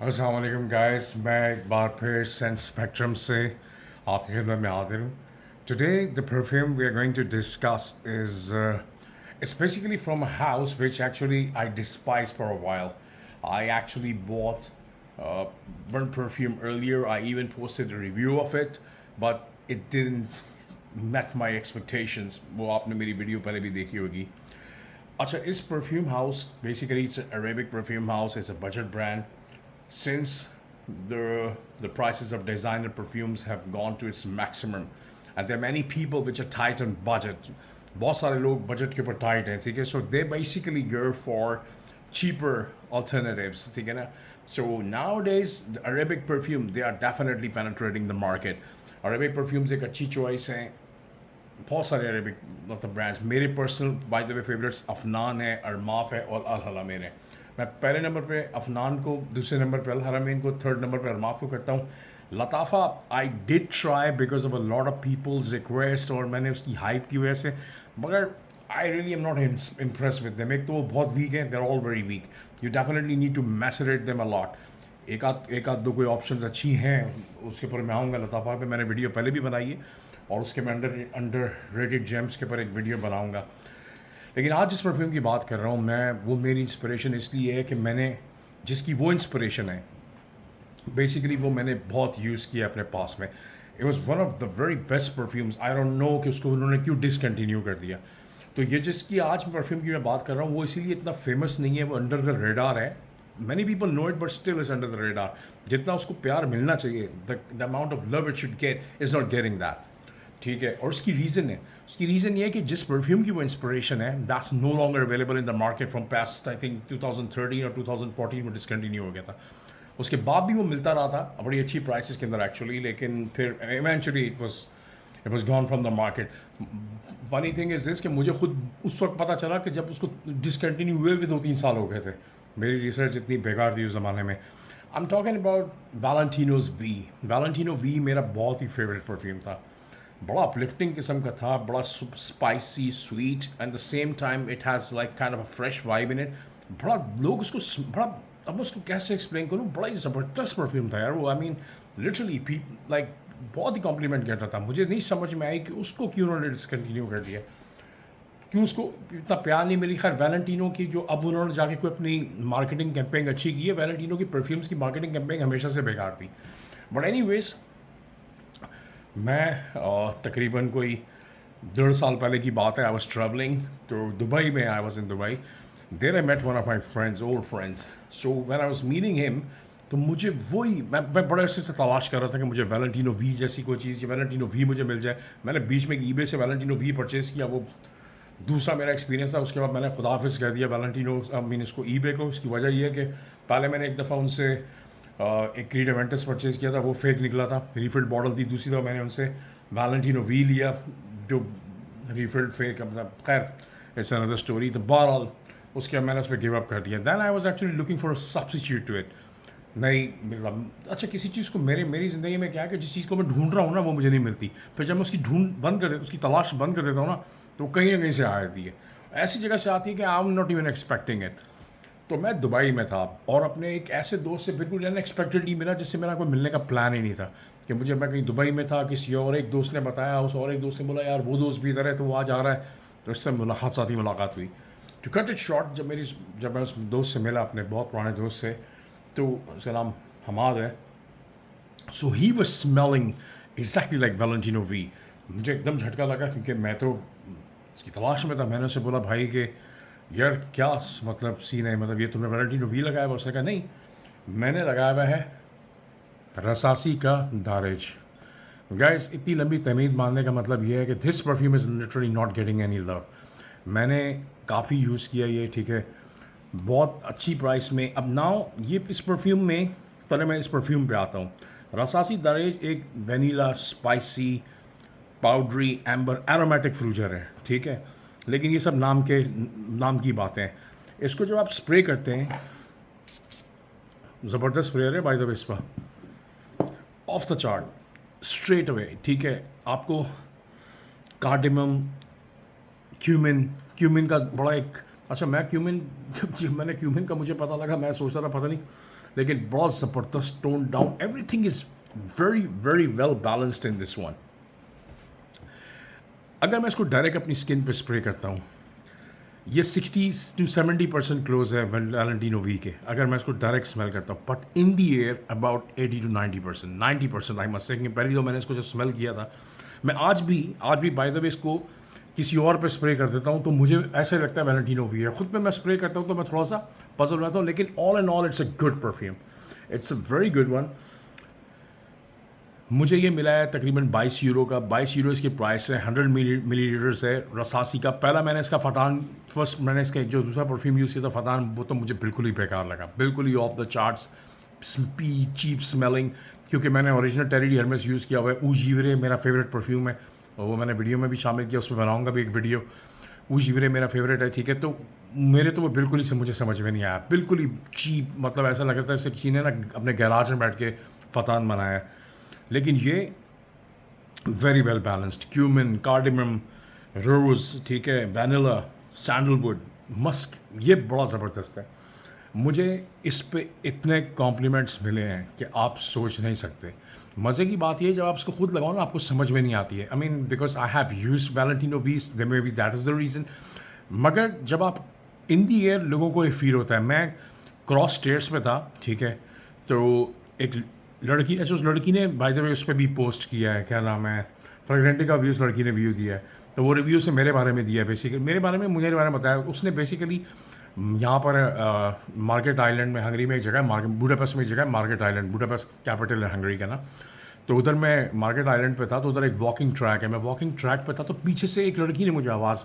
अस्सलाम वालेकुम गाइस, मैं एक बार फिर सेंस स्पेक्ट्रम से आपकी खिदमत में हाजिर हूँ. Today the perfume we are going to discuss is it's basically from a house which actually I despised for a while. I actually bought uh, one perfume earlier. I even posted a review of it, but it didn't met my expectations. वो आपने मेरी video पहले भी देखी होगी. अच्छा, इस perfume house basically it's Arabic perfume house. It's a budget brand. Since the prices of designer perfumes have gone to its maximum, and there are many people which are tight on budget. बहुत सारे लोग budget के ऊपर tight हैं, ठीक है. So they basically go for cheaper alternatives, ठीक है ना. So nowadays the Arabic perfume, they are definitely penetrating the market. Arabic perfumes एक अच्छी चॉइस है. बहुत सारे अरेबिक मतलब ब्रांड्स. मेरे personal by the way favourites Afnan है, अरमाफ है और अल हरामीन है. मैं पहले नंबर पे अफनान को, दूसरे नंबर पे अल हरामीन को, थर्ड नंबर पे अरमाफ को करता हूँ. Lattafa I did try because of a lot of people's request और मैंने उसकी हाइप की वजह से, मगर I really am not impress with them. एक तो वो बहुत वीक है, they are all very weak. You definitely need to macerate them a lot. एक आध दो कोई ऑप्शंस अच्छी हैं, उसके ऊपर मैं आऊँगा. लताफ़ा पे मैंने वीडियो पहले भी बनाई है और उसके मैं अंडर रेटेड जेम्स के ऊपर एक वीडियो बनाऊंगा. लेकिन आज जिस परफ्यूम की बात कर रहा हूँ मैं, वो मेरी इंस्पिरेशन इसलिए है कि मैंने जिसकी वो इंस्पिरेशन है, बेसिकली वो मैंने बहुत यूज़ किया अपने पास में. It was one of the very best perfumes. I don't know कि उसको उन्होंने क्यों डिसकंटिन्यू कर दिया. तो ये जिसकी आज परफ्यूम की मैं बात कर रहा हूँ, वो इसीलिए इतना फेमस नहीं है, वो अंडर द रेडार है. Many people know it but still is under the radar. जितना उसको प्यार मिलना चाहिए, the amount of love it should get is not getting that. ठीक है. और उसकी रीज़न है, उसकी रीज़न ये है कि जिस परफ्यूम की वो इंस्पिरेशन है, that's no longer available in the market from past I think 2013 और 2014 में डिसकंटिन्यू हो गया था. उसके बाद भी वो मिलता रहा था बड़ी अच्छी प्राइसेस के अंदर एक्चुअली, लेकिन फिर eventually it was gone from the market. Funny thing is this कि मुझे खुद उस वक्त पता चला कि जब उसको डिसकंटिन्यू हुए भी 2-3 साल हो गए थे. मेरी रिसर्च इतनी बेकार थी उस ज़माने में. I am talking about Valentino's V. Valentino V मेरा बहुत ही फेवरेट परफ्यूम था. बड़ा अपलिफ्टिंग किस्म का था, बड़ा spicy sweet and the same time it has like kind of a fresh vibe in it. बड़ा लोग उसको बड़ा, अब मैं उसको कैसे एक्सप्लेन करूँ, बड़ा ही ज़बरदस्त परफ्यूम था यार वो. आई मीन लिटरली लाइक बहुत ही कॉम्प्लीमेंट करता था. मुझे नहीं समझ में आई कि उसको क्यों उन्होंने डिसकंटिन्यू कर दिया, क्यों उसको इतना प्यार नहीं मिली. खैर वैलेंटिनो की जो अब उन्होंने जाके कोई अपनी मार्केटिंग कैंपेन अच्छी की है, वैलेंटिनो की परफ्यूम्स की मार्केटिंग कैंपेन हमेशा से बेकार थी. बट एनी वेज, मैं तकरीबन कोई 1.5 साल पहले की बात है. आई वॉज ट्रैवलिंग तो दुबई में, I was in Dubai. There I met one of my friends, old friends. So when I was meeting him, तो मुझे वही मैं बड़े अरसे से तलाश कर रहा था कि मुझे वैलेंटिनो वी जैसी कोई चीज़, या वैलेंटिनो वी मुझे मिल जाए. मैंने बीच में ईबे से वैलेंटिनो वी परचेज़ किया, वो दूसरा मेरा एक्सपीरियंस था. उसके बाद मैंने खुदाफिज कह दिया वैलेंटिनो, आई मीन इसको ईबे को. इसकी वजह यह है कि पहले मैंने एक दफ़ा उनसे एक क्रीड एवेंटस परचेज़ किया था, वो फेक निकला था, रीफिल्ड बॉटल थी. दूसरी दफ़ा मैंने उनसे वैलेंटिनो वी लिया जो रीफिल्ड फेक, मतलब खैर इट्स अनदर स्टोरी. तो बहरहाल उसके बाद मैंने उस पर गिव अप कर दिया. Then I was actually looking for a substitute to it. नहीं मतलब अच्छा, किसी चीज़ को मेरी ज़िंदगी में क्या है कि जिस चीज़ को मैं ढूंढ रहा हूँ ना, वो मुझे नहीं मिलती. फिर जब मैं उसकी उसकी तलाश बंद कर देता हूँ ना, तो कहीं ना कहीं से आ जाती है. ऐसी जगह से आती है कि I am not even expecting it. तो मैं दुबई में था और अपने एक ऐसे दोस्त से बिल्कुल अनएक्सपेक्टेडली मिला जिससे मेरा कोई मिलने का प्लान ही नहीं था. कि मैं कहीं दुबई में था, किसी और एक दोस्त ने बताया, उस और एक दोस्त ने बोला यार वो दोस्त भी इधर है तो वो आज आ रहा है. तो इससे मुलाकात, साथ ही मुलाकात हुई. टू कट इट शॉर्ट, जब मैं उस दोस्त से मिला, अपने बहुत पुराने दोस्त से, तो उसका नाम हमाद है. So he was smelling exactly like Valentino V. मुझे एकदम झटका लगा क्योंकि मैं तो इसकी तलाश में था. मैंने उससे बोला भाई कि यार क्या मतलब सीन है, मतलब ये तुमने वैलेंटिनो वी लगाया हुआ? उसने कहा नहीं, मैंने लगाया हुआ है रसासी का दारेज. गाइस, इतनी लंबी तमीद मानने का मतलब ये है कि this perfume is literally not getting any love. मैंने काफ़ी यूज़ किया ये, ठीक है, बहुत अच्छी प्राइस में. अब नाउ ये इस परफ्यूम में, पहले मैं इस परफ्यूम पे आता हूँ. रसासी दारेज एक vanilla spicy powdery amber aromatic fougere है, ठीक है. लेकिन ये सब नाम की बातें हैं. इसको जब आप स्प्रे करते हैं, ज़बरदस्त स्प्रे है बाय द वे, इस पर of the chart straight away, ठीक है. आपको कार्डेमम, क्यूमिन का बड़ा एक, अच्छा मैं क्यूमिन, जब मैंने क्यूमिन का मुझे पता लगा, मैं सोच रहा था पता नहीं लेकिन बहुत ज़बरदस्त tone down, everything is very very well balanced in this one. अगर मैं इसको डायरेक्ट अपनी स्किन पे स्प्रे करता हूँ, ये 60 to 70% क्लोज है वैलेंटिनो वी के, अगर मैं इसको डायरेक्ट स्मेल करता हूँ, but in the air about 80 to 90%, 90% I must say. पहले तो मैंने इसको जब स्मेल किया था, मैं आज भी बाय द वे इसको किसी और पे स्प्रे कर देता हूँ तो मुझे ऐसे लगता है वैलेंटिनो वी है। खुद पे मैं स्प्रे करता हूँ तो मैं थोड़ा सा पजल रहता हूँ, लेकिन all and all it's a good perfume, it's a very good one. मुझे ये मिला है तकरीबन 22 यूरो का। 22 यूरो इसकी प्राइस है। 100 मिलीलीटर्स है रसासी का। पहला मैंने इसका फटान, फर्स्ट मैंने इसका जो दूसरा परफ्यूम यूज़ किया था फटान, वो तो मुझे बिल्कुल ही बेकार लगा, बिल्कुल ही off the charts, cheap smelling. क्योंकि मैंने original Terre d' Hermes use किया हुआ है। ऊजीवरे मेरा फेवरेट परफ्यूम है और वो मैंने वीडियो में भी शामिल किया, उसमें बनाऊंगा भी एक वीडियो। ऊजीवरे मेरा फेवरेट है, ठीक है। तो मेरे तो वो बिल्कुल ही से मुझे समझ में नहीं आया, बिल्कुल ही चीप, मतलब ऐसा लग रहा था जैसे किसी ने ना अपने गैराज में बैठ के फतान बनाया। लेकिन ये very well balanced, cumin, cardamom, rose, ठीक है, वैनिला, सैंडलवुड, मस्क, ये बड़ा ज़बरदस्त है। मुझे इस पे इतने कॉम्प्लीमेंट्स मिले हैं कि आप सोच नहीं सकते। मज़े की बात ये है, जब आप इसको खुद लगाओ ना, आपको समझ में नहीं आती है। I mean because I have use Valentino V's, they may be that is the reason. मगर जब आप इन दी एयर, लोगों को ये फील होता है। मैं क्रॉस स्टेयर्स पे था, ठीक है, तो एक लड़की, अच्छा उस लड़की ने बाय द वे उस पर भी पोस्ट किया है, क्या नाम है, फ्रेगरेंटी का भी उस लड़की ने रिव्यू दिया है। तो वो रिव्यू से मेरे बारे में दिया है, बेसिकली मेरे बारे में, मुझे बारे में बताया उसने। बेसिकली यहाँ पर मार्केट आइलैंड में, हंगरी में एक जगह है, बुडापेस्ट में एक जगह है मार्केट आइलैंड, बुडापेस्ट कैपिटल है हंगरी का ना। तो उधर मैं मार्केट आइलैंड पे था, तो उधर एक वॉकिंग ट्रैक है, मैं वॉकिंग ट्रैक पे था, तो पीछे से एक लड़की ने मुझे आवाज़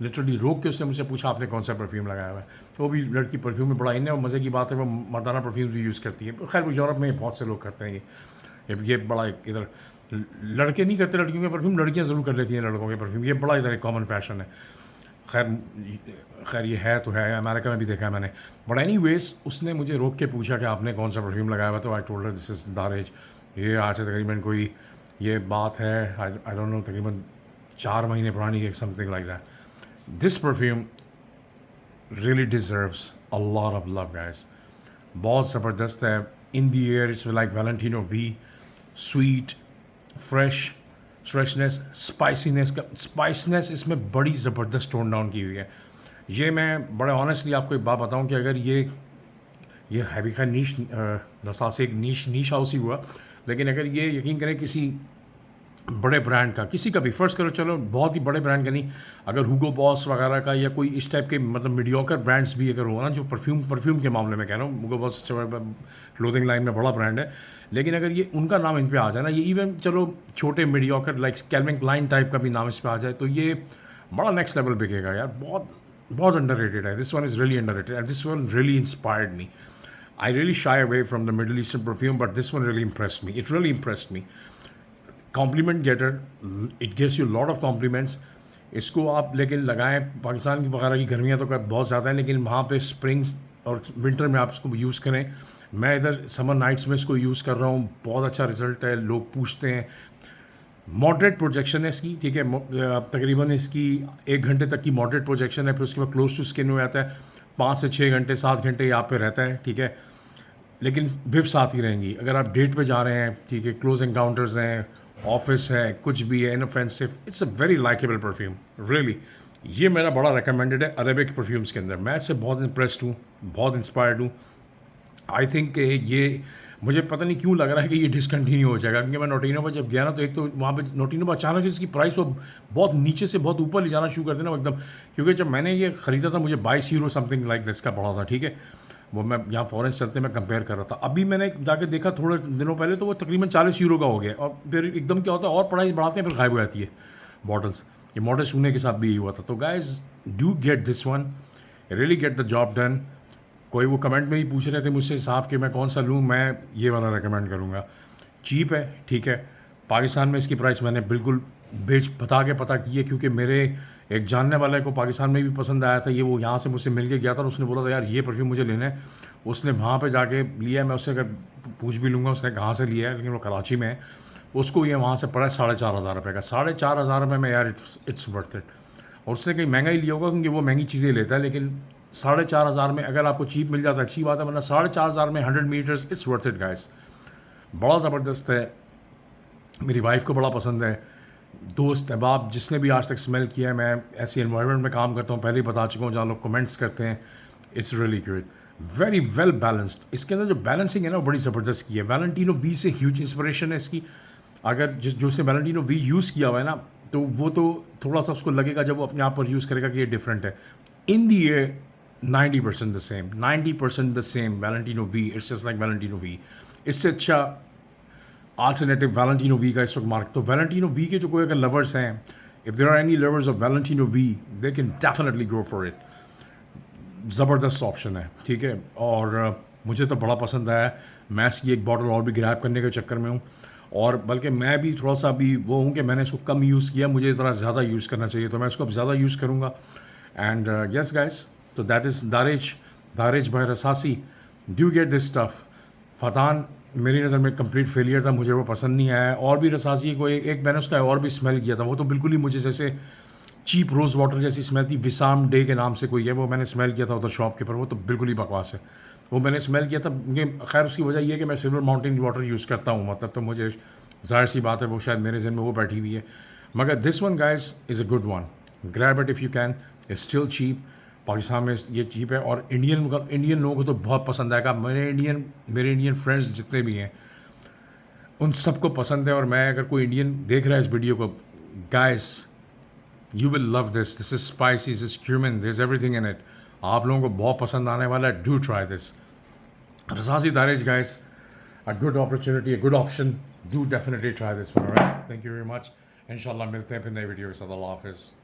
लिटरली रोक के उसने मुझसे पूछा आपने कौन सा परफ्यूम लगाया हुआ है। तो वो भी लड़की परफ्यूम में बड़ा इन है, और मज़े की बात है वो मर्दाना परफ्यूम भी यूज़ करती है। खैर वो यूरोप में बहुत से लोग करते हैं ये बड़ा एक इधर, लड़के नहीं करते लड़कियों के परफ्यूम, लड़कियां ज़रूर कर लेती हैं लड़कों के परफ्यूम, ये बड़ा इधर एक कॉमन फैशन है। खैर ये है तो है, अमेरिका में भी देखा है मैंने। बट एनी वेज उसने मुझे रोक के पूछा कि आपने कौन सा परफ्यूम लगाया हुआ, तो I told her this is Dareej. ये आज से तकरीबन कोई, ये बात है आई डोंट नो, तकरीबन 4 महीने पुरानी है, something like that. This perfume really deserves a lot of love guys, बहुत ज़बरदस्त है। In the air it's like Valentino V, sweet, freshness, spiciness इसमें बड़ी ज़बरदस्त टोन डाउन की हुई है। ये मैं बड़े ऑनेस्टली आपको एक बात बताऊं कि अगर ये हैवी खैर नीश रसा से एक नीश हाउस ही हुआ, लेकिन अगर ये यकीन करें किसी बड़े ब्रांड का, किसी का भी फर्स्ट करो, चलो बहुत ही बड़े ब्रांड का नहीं, अगर हुगो बॉस वगैरह का या कोई इस टाइप के मतलब मीडियोकर ब्रांड्स भी अगर हो ना, जो परफ्यूम के मामले में कह रहा हूँ, हुगो बॉस क्लोथिंग लाइन में बड़ा ब्रांड है, लेकिन अगर ये उनका नाम इन पे आ जाए ना, ये इवन चलो छोटे mediocre like Calvin Klein type का भी नाम इस पे आ जाए, तो ये बड़ा नेक्स्ट लेवल बिकेगा यार। बहुत बहुत अंडररेटेड है, this one is really underrated and this one really inspired me. I really shy away from the Middle Eastern perfume, but this one really impressed me. It really impressed me. Compliment getter, it gives you a lot of compliments. इसको आप लेकिन लगाएं, पाकिस्तान की वगैरह की गर्मियाँ तो बहुत ज़्यादा हैं, लेकिन वहाँ पे स्प्रिंग और विंटर में आप इसको यूज़ करें। मैं इधर समर नाइट्स में इसको यूज़ कर रहा हूँ, बहुत अच्छा रिजल्ट है, लोग पूछते हैं। मॉडरेट प्रोजेक्शन है इसकी, ठीक है, तकरीबन इसकी 1 घंटे तक की मॉडरेट प्रोजेक्शन है, फिर उसके बाद क्लोज टू स्किन हो जाता है, 5 से 6 घंटे 7 घंटे यहाँ पे रहता है, ठीक है। लेकिन विफ्स आती रहेंगी अगर आप डेट पे जा रहे हैं, ठीक है, क्लोज एनकाउंटर्स हैं, ऑफिस है, कुछ भी है, inoffensive, it's a very likeable perfume really. ये मेरा बड़ा रिकमेंडेड है अरेबिक परफ्यूम्स के अंदर। मैं इससे बहुत इंप्रेस्ड हूँ, बहुत इंस्पायर्ड हूँ। आई थिंक ये मुझे पता नहीं क्यों लग रहा है कि ये डिसकंटिन्यू हो जाएगा, क्योंकि मैं नोटिनो पर जब गया ना, तो एक तो वहाँ पे नोटिनो पर अचानक से इसकी प्राइस वो बहुत नीचे से बहुत ऊपर ले जाना शुरू कर देना एकदम। क्योंकि जब मैंने ये ख़रीदा था मुझे 22 यूरो समथिंग लाइक दिस का पड़ा था, ठीक है। वो मैं यहाँ फॉरेन चलते मैं कंपेयर कर रहा था, अभी मैंने जाके देखा थोड़े दिनों पहले, तो वो तकरीबन 40 यूरो का हो गया। और फिर एकदम क्या होता है, और प्राइस बढ़ाते हैं, फिर गायब हो जाती है बॉटल्स। ये मॉडल सुनने के साथ भी यही हुआ था। तो guys do get this one, really get the job done. कोई वो कमेंट में ही पूछ रहे थे मुझसे साहब कि मैं कौन सा लूँ, मैं ये वाला रेकमेंड करूँगा। चीप है, ठीक है, पाकिस्तान में इसकी प्राइस मैंने बिल्कुल पता की है, क्योंकि मेरे एक जानने वाले को पाकिस्तान में भी पसंद आया था ये, वो यहाँ से मुझसे मिल के गया था और उसने बोला था यार ये परफ्यूम मुझे लेना है। उसने वहाँ पे जाके लिया है, मैं उससे अगर पूछ भी लूँगा उसने कहाँ से लिया है, लेकिन वो कराची में है। उसको ये वहाँ से पड़ा है 4,500 रुपये का। 4,500 में मैं यार इट्स वर्थ इट। और उसने कहीं महंगा ही लिया होगा, क्योंकि वो महंगी चीज़ें लेता है, लेकिन 4,500 में अगर आपको चीप मिल जाता है अच्छी बात है, वरना 4,500 में 100 metres it's worth it guys. बड़ा ज़बरदस्त है, मेरी वाइफ को बड़ा पसंद है। दोस्त अहबाब जिसने भी आज तक स्मेल किया है, मैं ऐसी एनवायरनमेंट में काम करता हूँ, पहले ही बता चुका हूँ, जहाँ लोग कमेंट्स करते हैं। It's really good, very well balanced. इसके अंदर जो बैलेंसिंग है ना वो बड़ी ज़बरदस्त की है। वैलेंटिनो वी से ह्यूज इंस्पिरेशन है इसकी। अगर जो उसने वैलेंटिनो वी यूज़ किया हुआ है ना, तो वो तो थोड़ा सा उसको लगेगा जब वो अपने आप पर यूज़ करेगा कि ये डिफरेंट है। In the a 90% the same, 90% the same Valentino V, it's just like Valentino V. इससे अच्छा अल्टरनेटिव वैलेंटिनो वी का इस वक्त मार्केट। तो वैलेंटिनो वी के जो कोई अगर लवर्स हैं, if there are any lovers of Valentino V, they can definitely go for it. ज़बरदस्त ऑप्शन है, ठीक है। और मुझे तो बड़ा पसंद आया। मैं इसकी एक बॉटल और भी ग्रैब करने के चक्कर में हूँ, और बल्कि मैं भी थोड़ा सा अभी वो हूँ कि मैंने इसको कम यूज़ किया, मुझे ज़रा ज़्यादा यूज़ करना चाहिए, तो मैं इसको अब ज़्यादा यूज़ करूँगा। एंड यस गाइस, तो that is Dareej by Rasasi. Do get this stuff. Fattan मेरी नज़र में कंप्लीट फेलियर था, मुझे वो पसंद नहीं आया। और भी रसासी को एक मैंने उसका और भी स्मेल किया था, वो तो बिल्कुल ही मुझे जैसे चीप रोज़ वाटर जैसी स्मेल थी। विसाम डे के नाम से कोई है, वो मैंने स्मेल किया था उधर शॉप के ऊपर, वो तो बिल्कुल ही बकवास है। वो मैंने स्मेल किया था, खैर उसकी वजह ये है कि मैं सिल्वर माउंटेन वाटर यूज़ करता हूँ, मतलब तो मुझे ज़ाहिर सी बात है वो शायद मेरे जहन में वो बैठी हुई है। मगर this one guys is a good one, grab it if you can, it's still cheap. Pakistan में ये चीप है, और इंडियन लोगों को तो बहुत पसंद आएगा। मेरे इंडियन फ्रेंड्स जितने भी हैं उन सबको पसंद है। और मैं अगर कोई इंडियन देख रहा है इस वीडियो को, guys you will love this. This is spicy, this is cumin, this everything in it. आप लोगों को बहुत पसंद आने वाला है। Do try this Rasasi Dareej guys, a good opportunity, a good option. Do definitely try this one. Alright, thank you very much. इंशाल्लाह मिलते हैं फिर नए वीडियो के साथ। अल्लाह हाफिज़।